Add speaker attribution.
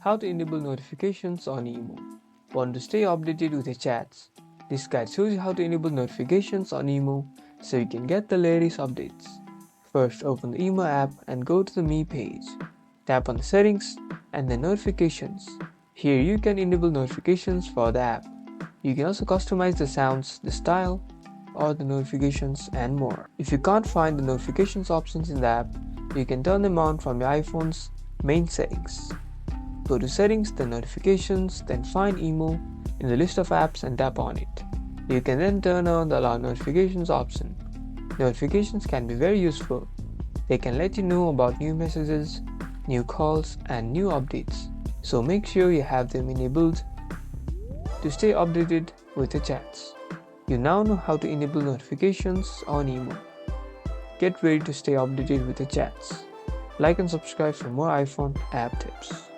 Speaker 1: How to enable notifications on IMO. Want to stay updated with your chats? This guide shows you how to enable notifications on IMO so you can get the latest updates. First, open the IMO app and go to the Me page. Tap on the settings and then notifications. Here you can enable notifications for the app. You can also customize the sounds, the style, or the notifications and more. If you can't find the notifications options in the app, you can turn them on from your iPhone's main settings. Go to settings, then notifications, then find IMO in the list of apps and tap on it. You can then turn on the allow notifications option. Notifications can be very useful. They can let you know about new messages, new calls, and new updates. So make sure you have them enabled to stay updated with your chats. You now know how to enable notifications on IMO. Get ready to stay updated with your chats. Like and subscribe for more iPhone app tips.